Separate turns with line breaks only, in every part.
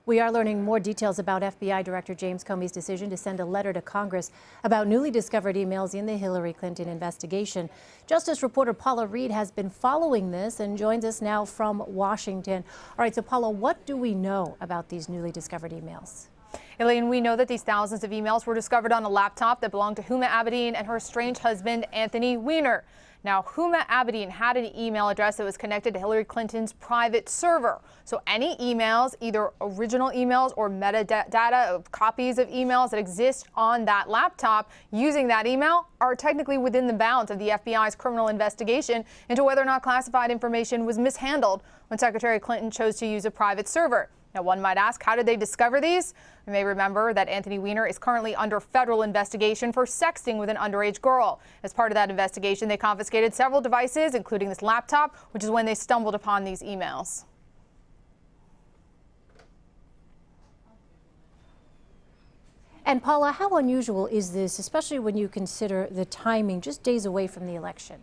We are learning more details about FBI Director James Comey's decision to send a letter to Congress about newly discovered emails in the Hillary Clinton investigation. Justice reporter Paula Reid has been following this and joins us now from Washington. All right, so Paula, what do we know about these newly discovered emails?
Elaine, we know that these thousands of emails were discovered on a laptop that belonged to Huma Abedin and her estranged husband, Anthony Weiner. Now, Huma Abedin had an email address that was connected to Hillary Clinton's private server. So any emails, either original emails or metadata of copies of emails that exist on that laptop using that email are technically within the bounds of the FBI's criminal investigation into whether or not classified information was mishandled when Secretary Clinton chose to use a private server. Now, one might ask, how did they discover these? You may remember that Anthony Weiner is currently under federal investigation for sexting with an underage girl. As part of that investigation, they confiscated several devices, including this laptop, which is when they stumbled upon these emails.
And Paula, how unusual is this, especially when you consider the timing just days away from the election?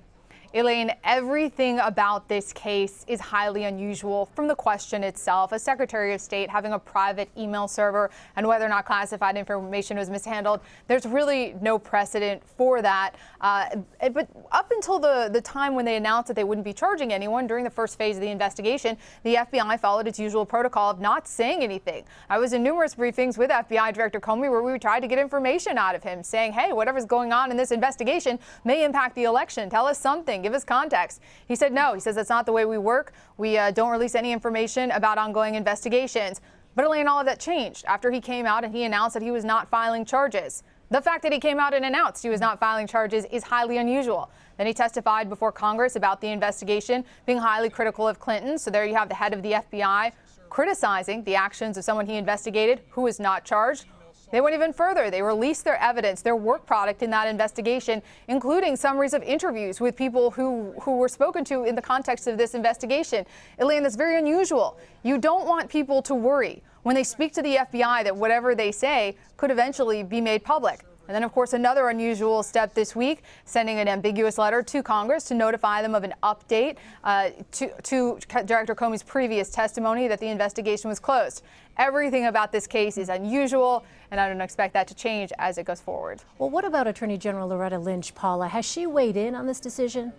Elaine, everything about this case is highly unusual, from the question itself, a Secretary of State having a private email server and whether or not classified information was mishandled. There's really no precedent for that. But up until the time when they announced that they wouldn't be charging anyone during the first phase of the investigation, the FBI followed its usual protocol of not saying anything. I was in numerous briefings with FBI Director Comey where we tried to get information out of him, saying, hey, whatever's going on in this investigation may impact the election. Tell us something. Give us context. He said no. He says that's not the way we work. We don't release any information about ongoing investigations. But Elaine, all of that changed after he came out and he announced that he was not filing charges. The fact that he came out and announced he was not filing charges is highly unusual. Then he testified before Congress about the investigation being highly critical of Clinton. So there you have the head of the FBI criticizing the actions of someone he investigated who was not charged. They went even further. They released their evidence, their work product in that investigation, including summaries of interviews with people who were spoken to in the context of this investigation. Elaine, that's very unusual. You don't want people to worry when they speak to the FBI that whatever they say could eventually be made public. And then, of course, another unusual step this week, sending an ambiguous letter to Congress to notify them of an update to Director Comey's previous testimony that the investigation was closed. Everything about this case is unusual, and I don't expect that to change as it goes forward.
Well, what about Attorney General Loretta Lynch, Paula? Has she weighed in on this decision?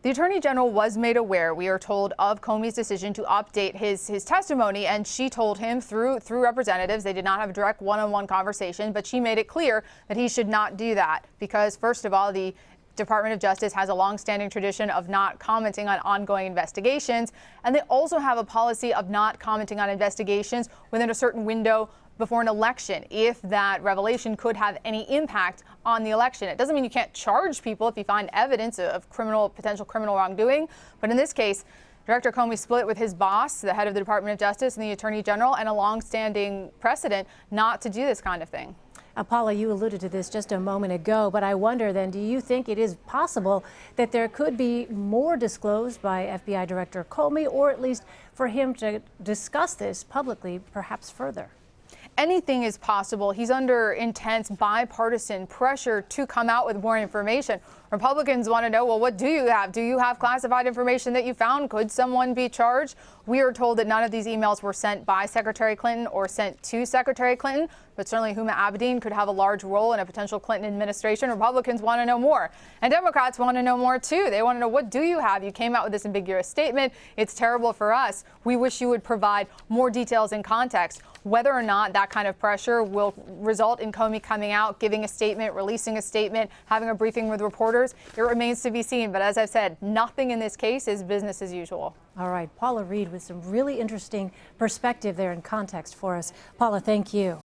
The Attorney General was made aware, we are told, of Comey's decision to update his testimony, and she told him through representatives. They did not have a direct one-on-one conversation, but she made it clear that he should not do that because, first of all, the Department of Justice has a long-standing tradition of not commenting on ongoing investigations, and they also have a policy of not commenting on investigations within a certain window before an election if that revelation could have any impact on the election. It doesn't mean you can't charge people if you find evidence of potential criminal wrongdoing. But in this case, Director Comey split with his boss, the head of the Department of Justice, and the Attorney General, and a long-standing precedent not to do this kind of thing.
Paula, you alluded to this just a moment ago, but I wonder then, do you think it is possible that there could be more disclosed by FBI Director Comey, or at least for him to discuss this publicly, perhaps further?
Anything is possible. He's under intense bipartisan pressure to come out with more information. Republicans want to know, well, what do you have? Do you have classified information that you found? Could someone be charged? We are told that none of these emails were sent by Secretary Clinton or sent to Secretary Clinton, but certainly Huma Abedin could have a large role in a potential Clinton administration. Republicans want to know more, and Democrats want to know more too. They want to know, what do you have? You came out with this ambiguous statement. It's terrible for us. We wish you would provide more details and context. Whether or not that kind of pressure will result in Comey coming out, giving a statement, releasing a statement, having a briefing with reporters, it remains to be seen. But as I've said, nothing in this case is business as usual.
All right, Paula Reid with some really interesting perspective there and context for us. Paula, thank you.